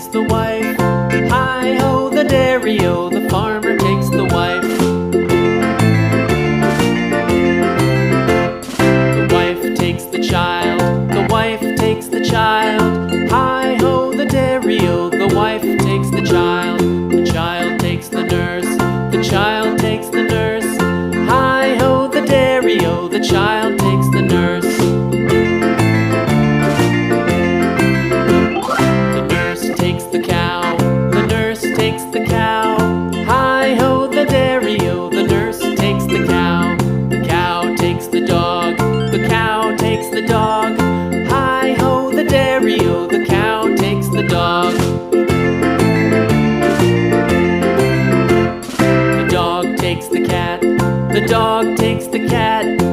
takes the wife. Hi-ho, the dairy-o, the farmer takes the wife. The wife takes the child, the wife takes the child. Hi-ho, the dairy-o, the wife takes the child. The child takes the nurse, the child takes the nurse. Hi-ho, the dairy-o, the child takes the nurse. The nurse takes the cow, the nurse takes the cow. Hi-ho, the dairy-o, the nurse takes the cow. The cow takes the dog, the cow takes the dog. Hi-ho, the dairy-o, the cow takes the dog. The dog takes the cat, the dog takes the cat.